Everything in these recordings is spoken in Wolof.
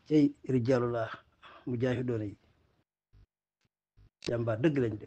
cey rijaalullah mujaahidoona yi jàmbaar dëgg lañ de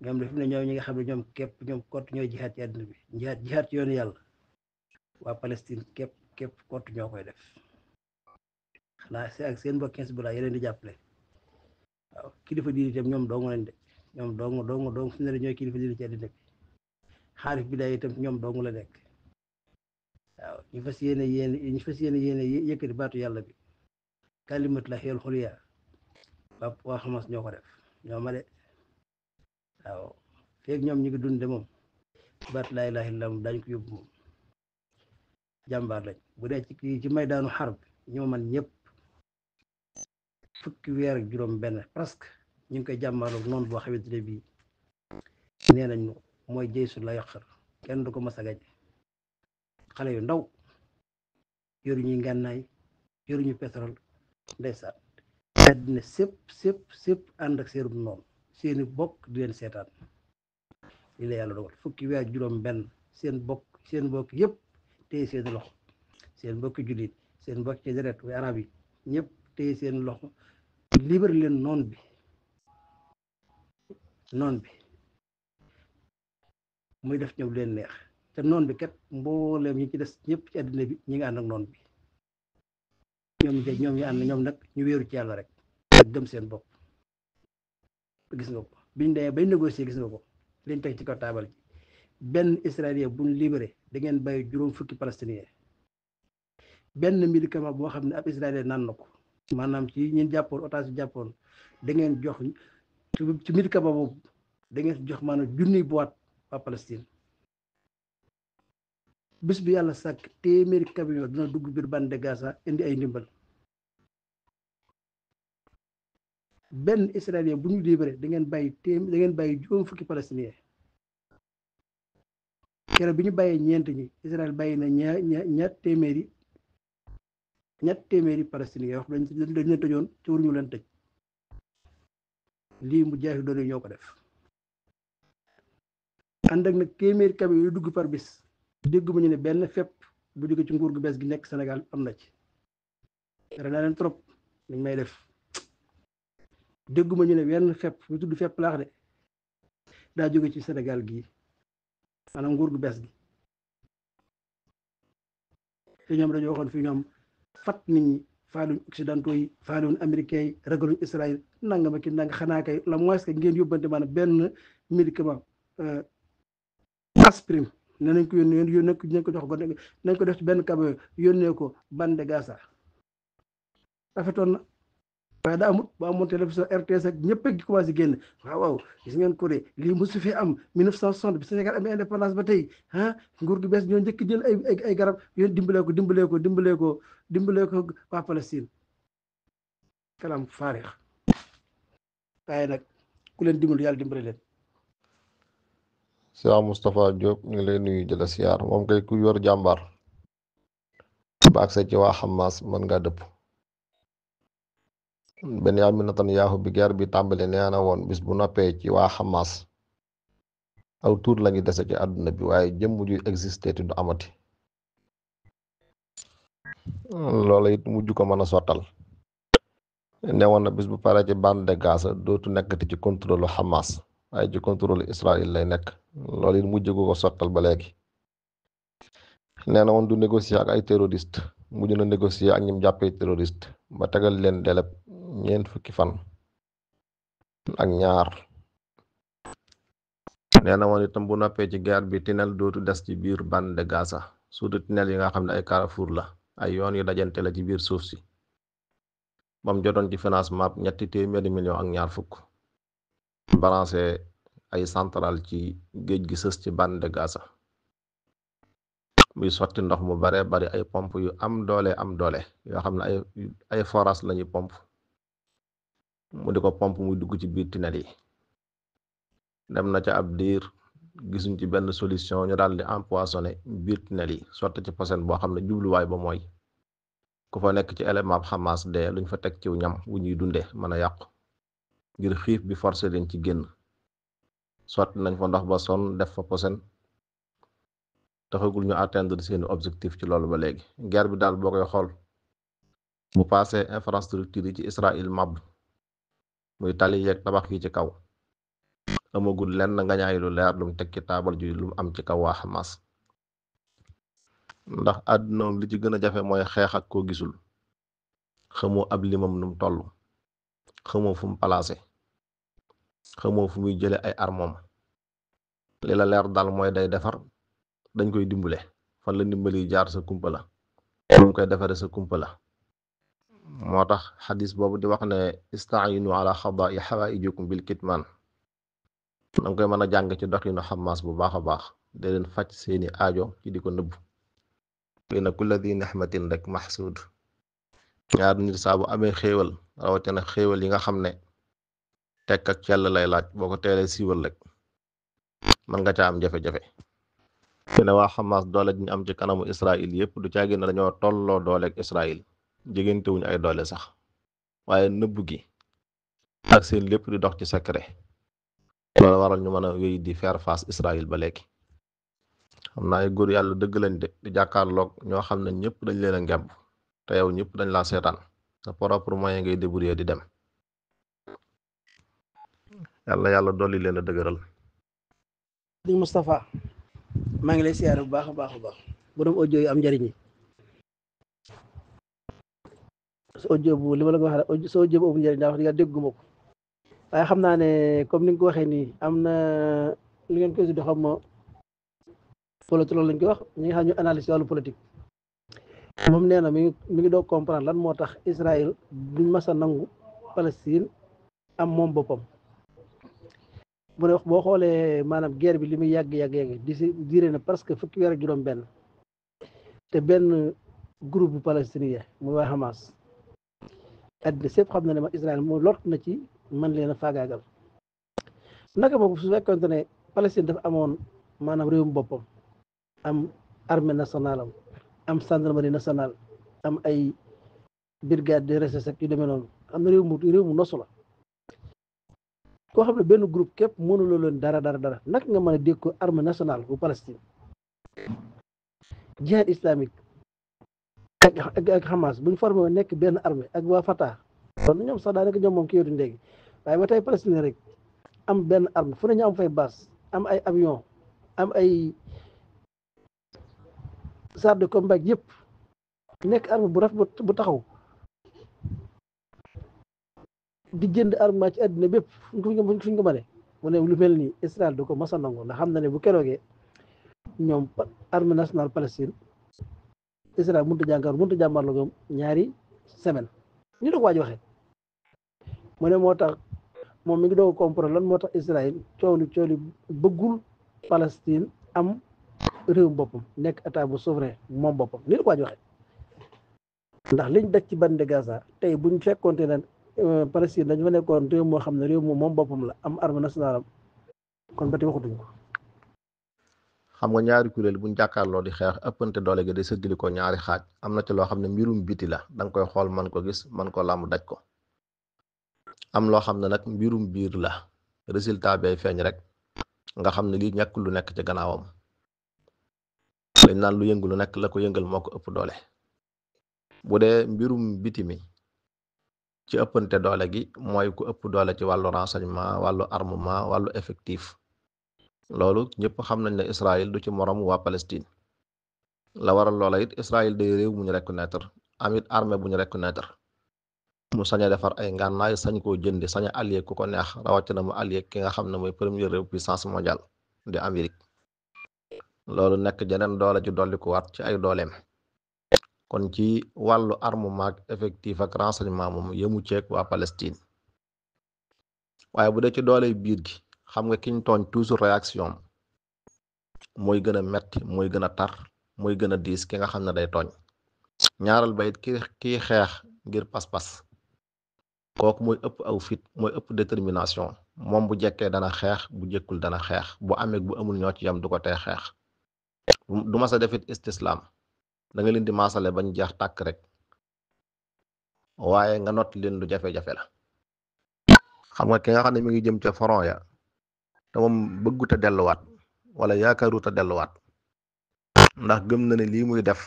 ñoom def ne ñoom ñi nga xam ne ñoom képp ñoom kott ñooy jihaat ci àddina bi jihaat ci yoonu yàlla waa Palestine képp kott ñoo koy def xanaa ak seen mbokk Hezbollah yeneen di jàppale waaw kilifa diine itam ñoom dong lañ de ñoom dong fi ne la ñooy kilifa diine ci àddina bi xaalif bi day itam ñoom dong la nekk waaw ñu fas yéene yëkkati baatu yàlla bi kalimat la xeel xuliya waa Hamas ñoo ko def ñoo ma de waaw feeg ñoom ñu ngi dund de moom baat laa ilaaha illallaah moom daañu ko yóbbu moom jàmbaar lañ bu dee ci maydaanu xarb ñoo man ñëpp fukki weer ak juróom benn presque ñu ngi koy jàmbaarloog noonu boo xamante ne bii nee nañ mooy jëysu la yaqar kenn du ko mas a gaje xale yu ndaw yoruñuy ngànnaay yoruñu pétrole ndeysaan àddina sépp ànd ak seenub noonu seeni bokk di leen seetaan lii la yàlla dogal fukki weer juróom benn seen bokk yëpp téye seen loxo seen mbokki jullit seen mbokk ci deret way arab yi ñëpp téye seen loxo libre leen noon bi muy def ñoom leen neex te noon bi kat mbooleem ñi ci des ñëpp ci àddina bi ñi ngi ànd ak noon bi ñoom ñu ànd ñoom nag ñu wéeru ci yàlla rek ak gëm seen bopp gis nga ko biñ demee bay négocier gis nga ko liñ teg ci kaw taabal ji benn israélien buñ libéré da ngeen bàyyi juróom fukki palestinien benn médicament boo xam ne ab israélien naan na ko maanaam ci ñun jàppoon otage jàppoon da ngeen jox ci médicament boobu da ngeen jox maanaam junniy boîte waa Palestine bis bi yàlla sàkk téeméeri camion dina dugg biir bande de Gaza indi ay ndimbal benn israélien bu ñu libéré da ngeen bàyyi juróom fukki palestinien keroog bi ñu bàyyee ñeent ñi Israël bàyyi na ñett téeméeri palestinien yoo xam dañ leen tëjoon ci waruñu leen tëj lii mu jaafi doon ñoo ko def ànd ak nag téeméeri camion yu dugg par bis dégguma ñu ne benn fépp bu jóge ci nguur gu bees gi nekk Sénégal am na ci tere naa leen trop nañ may def dégguma ñu ne wenn fépp ñu tudd fépp laax de daa jóge ci Sénégal gii maanaam nguur gu bees gi te ñoom dañoo waxoon fii ñoom fat nit ñi faaluñ occidentaux yi faaluñ américains yi ragaluñ Israël nanga ma ki nanga xanaa kay la moins que ngeen yóbbante maanaam benn médicament aspirine ne nañ ko yónnee nañ ko jox nañ ko def ci benn camion yónnee ko bande de Gaza rafetoon na waaye daa amut ba amoon télévision RTS ak ñëpp a commencé génn waaw gis ngeen ko de lii mosu fi am 1960 bi Sénégal amee indépendance ba tey nguur gu bees ñoo njëkk jël ay garab yoon dimbalee ko waa Palestine kalam faarix waaye nag ku leen dimbali yàlla dimbale leen. Cheikh Moustapha Diop ñu ngi lay nuyu jëla siyaar moom kay ku yor jàmbaar ba ak sa ci waa Hamas mën ngaa dëpp. Benyamin Netanyahu bi guerre bi tàmbali nee na woon bis bu noppee ci waa Hamas aw tuur lañu dese ci àdduna bi waaye jëmm ju existé te du amati loola it mujj ko mën a sottal newoon na bis bu pare ci bande de Gaza dootu nekkati ci contrôle Hamas waaye ci contrôle Israël lay nekk loolu it mujj ko sottal ba léegi nee na woon du négocier ak ay terroriste mujj na négocier ak ñim jàppee terroriste ba tegal leen deleb 40 fan ak ñaar nee na woon itam bu noppee ci guerre bi tunnel dootu des ci biir bande de Gaza surtout tunnel yi nga xam ne ay carrefour la ay yoon yu dajante la ci biir suuf si bam jotoon ci financement 300 millions ak ñaar fukk balancé ay centrale ci géej gi sës ci bande de Gaza muy sotti ndox mu bare bari ay pompe yu am doole yoo xam ne ay forage lañuy pompe mu di ko pompe muy dugg ci biir tunnel yi dem na ca ab diir gisuñ ci benn solution ñu daal di empoisonné biir tunnel yi sotti ci posen boo xam ne jubluwaay ba mooy ku fa nekk ci élément Hamas de luñ fa teg ciw ñam wu ñuy dunde mën a yàqu ngir xiif bi forcé leen ci génn sotti nañ fa ndox ba sonn def fa posen taxagul ñu atteindre seeni objectif ci loolu ba léegi guerre bi daal boo koy xool bu passé infrastructure yi ci Israël mab muy tali yeeg tabax yi ci kaw amagul lenn nga ñaay lu leer lum teg ci taabal ji lu am ci kaw waa Hamas ndax àdduna li ci gën a jafe mooy xeex ak koo gisul xamoo ab limam num toll xamoo fu mu placé xamoo fu muy jële ay armom li la leer daal mooy day defar dañ koy dimbale fan la dimbali jaar sa kumpa la mu koy defare sa kumpa la moo tax xadis boobu di wax ne istaayinu ala xadaa'i xawaa'ijikum bil kitmaan danga koy mën a jàng ci doxinu Hamas bu baax a baax da leen faj seeni aajo ci di ko nëbb na kulla di nixmatin rek maxsuud ñaar nit saa bu amee xéewal rawatina xéewal yi nga xam ne tekk ak cell lay laaj boo ko teelee siiwal rek mën nga ca am jafe-jafe te ne waa Hamas doole ji ñu am ci kanamu Israël yépp du caagi ne dañoo tolloo dooleeg Israël jegantewuñu ay doole sax waaye nëbb gi ak seen lépp di dox ci secret loolu waral ñu mën a wéy di faire face Israël ba léegi xam naa ay góor yàlla dëgg lañ de di jàkkaarloog ñoo xam ne ñëpp dañ leen a ngemb te yow ñëpp dañ laa seetaan sa propre moyen ngay débrouiller di dem yàlla dolli leen a dëgëral. sëñ Moustapha maa ngi lay siyaare bu baax a baax a baax borom audio yi am njëriñ yi sa audio bu li ma la ko waxee sa audio bu am njëriñ daa wax di nga dégguma ko waaye xam naa ne comme ni nga ko waxee nii am na li ngeen koy tudde xam ma politique loolu lañ koy wax ñi nga xam ñu analyse wàllu politique moom nee na mi ngi doog comprendre lan moo tax Israël duñ mas a nangu Palestine am moom boppam mu ne wax boo xoolee maanaam guerre bi li muy yàgg di si diire na presque fukki weer ak juróom benn te benn groupe bu palestinien muy waa Hamas àddina sépp xam na ne ma Israël moo lott na ci mën leen a faagaagal naka boobu su fekkonte ne Palestine dafa amoon maanaam réewum boppam am armée nationale am gendarmerie nationale am ay brigade de recherche yu demee noonu am na réew mu nosu la koo xam ne benn groupe képp mënuloo leen dara naka nga mën a dégg ko armée nationale bu Palestine jihad islamique ak Hamas buñ formé woon nekk benn armée ak waa Fatah kon ñoom sax daanaka ñoom moom ki yootu ndéegi waaye ba tey Palestine rek am benn armée fu ne ñu am fay base am ay avion am ay char de combat yëpp nekk armée bu rafet bu taxaw di jënd armement ci àddina bépp fuñ ko mënee mu ne lu mel nii Israël du ko mas a nangu ndax xam na ne bu keroogee ñoom armée nationale Palestine Israël mënut a jàmmarloo ñoom ñaari semaine ñu doog waaj waxee mu ne moo tax moom mi ngi doog comprendre lan moo tax Israël coow li bëggul Palestine am réew boppam nekk état bu souverain moom boppam ni doog waaj waxee ndax liñ daj ci bande de Gaza tey buñ fekkoonte ne Palestine dañu fa nekkoon réew moo xam ne réew moom boppam la am armée nationale am kon ba tey waxatuñ ko. xam nga ñaari kuréel buñ jàkkaarloo di xeex ëppante doole gi day sëddali ko ñaari xaaj am na ci loo xam ne mbirum biti la danga koy xool man ko gis man ko làmb daj ko am loo xam ne nag mbirum biir la résultat bay feeñ rek nga xam ne lii ñàkk lu nekk ci gannaawam dañ naan lu yëngu lu nekk la ko yëngal moo ko ëpp doole bu dee mbirum biti mi ci ëppante doole gi mooy ku ëpp doole ci wàllu renseignement wàllu armement wàllu effectif loolu ñëpp xam nañ ne Israël du ci morom waa Palestine la waral loola it Israël day réew mu ñu reconnaître amit armée bu ñu reconnaître mu sañ a defar ay ngànnaay sañ koo jëndi sañ a allié ku ko neex rawatina mu allié ki nga xam ne mooy premier réew puissance mondiale di Amérique loolu nekk jeneen doole ju dolli ko waat ci ay dooleem kon ci wàllu armement ak effectif ak renseignement moom yëmu ceeg waa Palestine waaye bu dee ci doole biir gi xam nga kiñ tooñ toujours réaction mooy gën a metti mooy gën a tar mooy gën a diis ki nga xam ne day tooñ ñaaral ba it kii xeex ngir pas-pas kooku mooy ëpp aw fit mooy ëpp détermination moom bu jekkee dana xeex bu jekkul dana xeex bu amee bu amul ñoo ci yam du ko tee xeex du ma sa defit istislaam da nga leen di maasale bañ jeex tàkk rek waaye nga not leen lu jafe-jafe la xam nga ki nga xam ne mi ngi jëm ca front ya te moom bëggut a delluwaat wala yaakaarut a delluwaat ndax gëm na ne lii muy def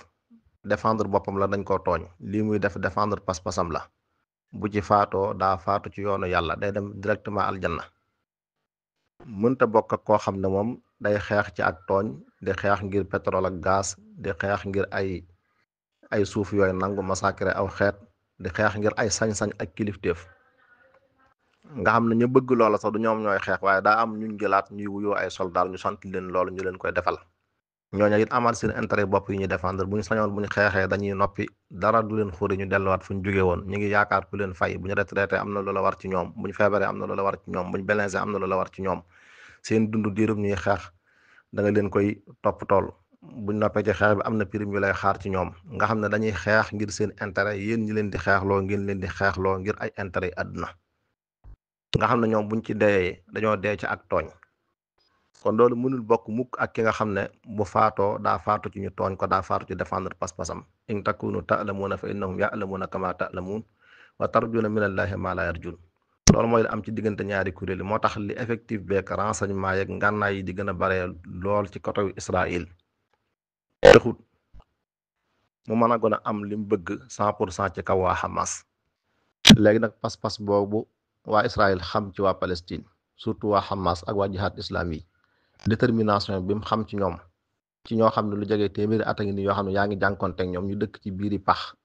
défendre boppam la, dañ koo tooñ. lii muy def défendre pas-pasam la. bu ci faatoo daa faatu ci yoonu yàlla, day dem directement aljanna. mënta bokk ak koo xam ne moom day xeex ci ak tooñ, di xeex ngir pétrole ak gaz, di xeex ngir ay suuf yooyu nangu massacrer aw xeet, di xeex ngir ay sañ-sañ ak kilifteef. nga xam ne ñu bëgg loola sax du ñoom ñooy xeex, waaye daa am ñuñ jëlaat ñuy wuyoo ay soldaar ñu sant leen loolu ñu leen koy defal. ñooñu it amaat seen intérêt bopp yi ñu défendre. bu ñu sañoon bu ñu xeexee dañuy noppi, dara du leen xuri, ñu delluwaat fu ñu jóge woon. ñu ngi yaakaar ku leen fay. bu ñu retraité am na loola war ci ñoom, bu ñu feebaree am na loola war ci ñoom, bu ñu blessé am na loola war ci ñoom. seen dund diirub ñuy xeex da nga leen koy topp tool. buñ noppee ci xeex bi am na prime yu lay xaar ci ñoom. nga xam ne dañuy xeex ngir seen intérêt, yéen ñi leen di xeexloo ngeen leen di xeexloo ngir ay intérêt yi àdduna. nga xam ne ñoom buñ ci dee dañoo dee ci ak tooñ. kon loolu mënul bokk mukk ak ki nga xam ne bu faatoo daa faatu ci ñu tooñ ko, daa faatu ci défendre pas-pasam. in takunu ta'lamuuna fa innahum ya'lamuuna kama ta'lamuun wa tarjuuna minallahi ma la yarjuun. loolu mooy am ci diggante ñaari kuréel yi. moo tax li effectif beeg renseignement yeeg ngànnaay yi di gën a bare lool ci côté Israël. taxut mu mën a gën a am li mu bëgg 100% ci kaw waa Hamas. léegi nag pas-pas boobu waa Israël xam ci waa Palestine, surtout waa Hamas ak waa jihad islami yi, détermination bi mu xam ci ñoom, ci ñoo xam ne lu jege téeméeri at a ngi nii yoo xam ne yaa ngi jànkonteeg ñoom, ñu dëkk ci biiri pax,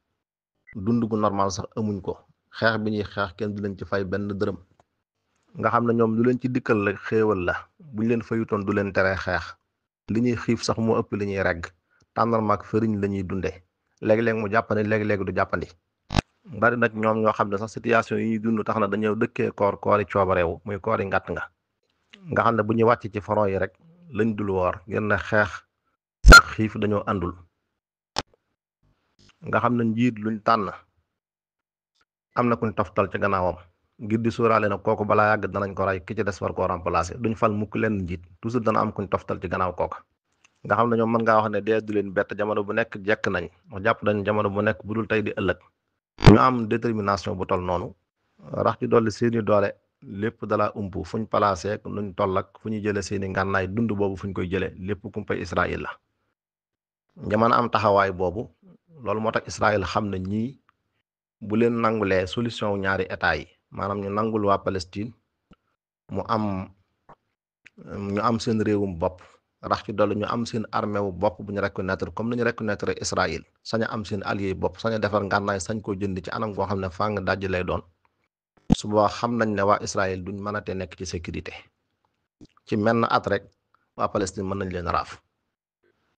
dund gu normal sax amuñ ko, xeex bi ñuy xeex kenn du leen ci fay benn dërëm. nga xam ne ñoom lu leen ci dikkal la xéewal la, buñ leen fayutoon du leen teree xeex. li ñuy xiif sax moo ëpp li ñuy regg. tàndarma ak fëriñ la ñuy dunde, léegi-léeg mu jàppandi, léegi-léegi du jàppandi. bari nag ñoom ñoo xam ne sax situation yi ñuy dund tax na dañoo dëkkee koori coobareewu, muy koori ngàtt nga xam ne bu ñuy wàcc ci front yi rek lañ dul woor ngir ne xeex ak xiif dañoo àndul. nga xam ne njiit luñ tànn am na kuñ toftal ci gannaawam ngir di sóoraale na kooku balaa yàgg danañ ko rey, ki ci des war koo remplacer. duñ fal mukk leen njiit, toujours dana am kuñ toftal ci gannaaw kooka. nga xam ne ñoom mën ngaa wax ne dee du leen bett, jamono bu nekk jekk nañ, wax jàpp nañ jamono bu nekk bu dul tey di ëllëg. ñu am détermination bu tol noonu, rax ci dolli seeni doole lépp dala ump fuñ placé ak nuñ toll ak fu ñu jëlee seeni ngànnaay, dund boobu fuñ koy jëlee lépp kumpay Israël la. jamono am taxawaay boobu, loolu moo tax Israël xam ne ñii bu leen nangulee solution wu ñaari état yi, maanaam ñu nangul waa Palestine mu am ñu am seen réewum bopp, rax ci dolli ñu am seen armée wu bopp bu ñu reconnaître comme ni ñu reconnaître Israël, sañ a am seen allié bopp, sañ a defar ngànnaay, sañ koo jënd ci anam goo xam ne fàng dajj lay doon. suba xam nañ ne waa Israël duñ mën a te nekk ci sécurité. ci menn at rek waa Palestine mën nañ leen raaf,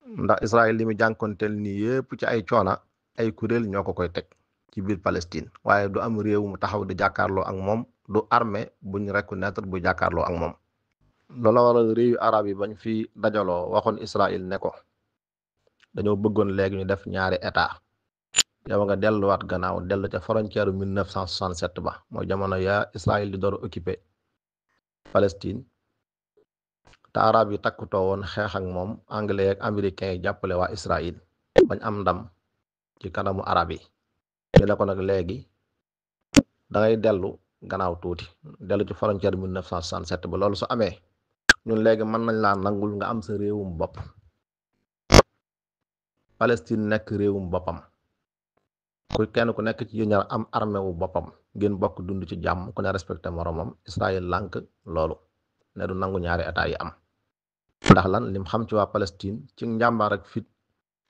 ndax Israël li mu jànkonteel nii yépp ci ay coona, ay kuréel ñoo ko koy teg ci biir Palestine, waaye du am réew mu taxaw di jàkkaarloo ak moom, du armée buñ reconnaître bu jàkkaarloo ak moom. loola waral réewu arab yi bañ fi dajaloo waxoon Israël ne ko dañoo bëggoon léegi ñu def ñaari état. yow nga delluwaat gannaaw, dellu ca frontière 1967 ba, mooy jamono yaa Israël di door occupé Palestine, te arab yi takkutoo woon xeex ak moom, anglais ak américains yi jàppale waa Israël bañ am ndam ci kanamu arab yi. ñu ne ko nag léegi da ngay dellu gannaaw tuuti, dellu ci frontière 1967 ba. loolu su amee ñun léegi mën nañ laa nangul nga am sa réewum bopp, Palestine nekk réewum boppam, kenn ku nekk ci yéen ñaar am armée wu boppam, ngeen bokk dund ci jàmm, ku ne respecté moromam. Israël lànk loolu, ne du nangu ñaari état yi am. ndax lan lim xam ci waa Palestine ci njàmbaar ak fit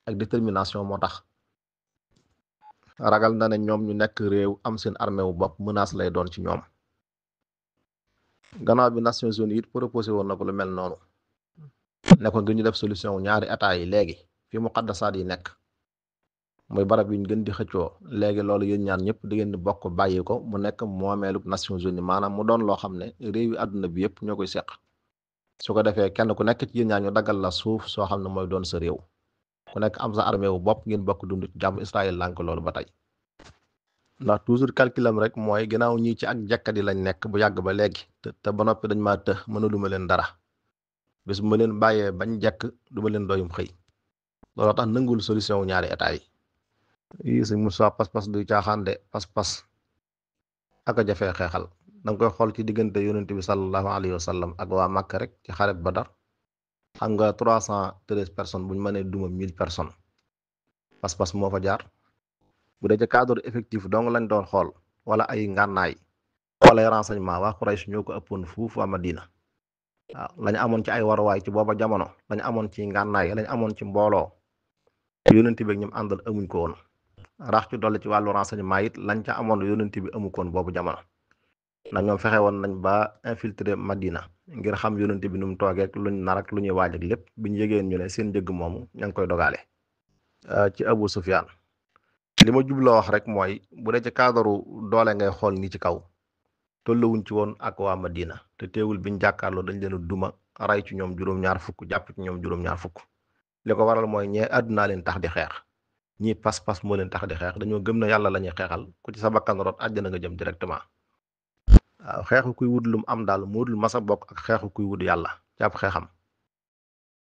ak détermination moo tax ragal na ne ñoom ñu nekk réew am seen armée wu bopp menace lay doon ci ñoom. gannaaw bi Nations Unies it proposé woon na ko lu mel noonu, ne ko ngir ñu def solution wu ñaari état yi léegi fi muqaddasaat yi nekk, mooy barab yi ñu gën di xëccoo, léegi loolu yéen ñaar ñëpp di ngeen di bokk bàyyi ko mu nekk moomeelub Nations Unies, maanaam mu doon loo xam ne réew yi àdduna bi yëpp ñoo koy seq. su ko defee kenn ku nekk ci yéen ñaar ñu daggal la suuf soo xam ne mooy doon sa réew, ku nekk am sa armée wu bopp, ngeen bokk dund ci jàmm. Israël lànk loolu ba tey, ndax toujours calculam rek mooy ginnaaw ñii ci ak jekkadi lañ nekk bu yàgg ba léegi, te ba noppi dañ maa të mënaluma leen dara, bis bu ma leen bàyyee bañ jekk du ma leen doyum xëy. looloo tax nangul solution wu ñaari état yi. yii si Moussa pas-pas du caaxaan de, pas-pas ak a jafee xeexal. da nga koy xool ci diggante yonent bi sallallahu alayhi wa sallam ak waa Makka rek ci xareb Badar, xam nga 313 personnes buñ mënee duma 1000 personnes. pas-pas moo fa jaar. bu dee ci cadre effectif dong lañ doon xool wala ay ngànnaay wala ay renseignement waa Quraysh ñoo ko ëppoon fuuf waa Madina. waaw lañu amoon ci ay waruwaay ci booba jamono lañu amoon ci ngànnaay lañu amoon ci mbooloo yónnent bi ak ñoom àndal amuñ ko woon. rax ci dolli ci wàllu renseignement it lañ ca amoon yónnent bi amu koon boobu jamono ndax ñoom fexe woon nañ ba infiltrer Madina ngir xam yónnent bi nu mu toogee ak luñ nar ak lu ñuy waaj ak lépp biñ yëgeen ñu ne seen njëgg moomu ña ngi koy dogaale. ci Abu Sufyaan li ma jubloo wax rek mooy bu dee ci cadre doole ngay xool nii ci kaw tolluwuñ ci woon ak waa Madina te teewul biñ jàkkaarloo dañ leen a duma ray ci ñoom juróom-ñaar fukk jàpp ci ñoom juróom-ñaar fukk. li ko waral mooy ñee àddunaa leen tax di xeex ñii pas-pas moo leen tax di xeex dañoo gëm na yàlla la ñuy xeexal ku ci sa bakkan rot àjjana nga jëm directement. waaw xeexu kuy wut lum am daal moo dul masa bokk ak xeexu kuy wut yàlla ci ab xeexam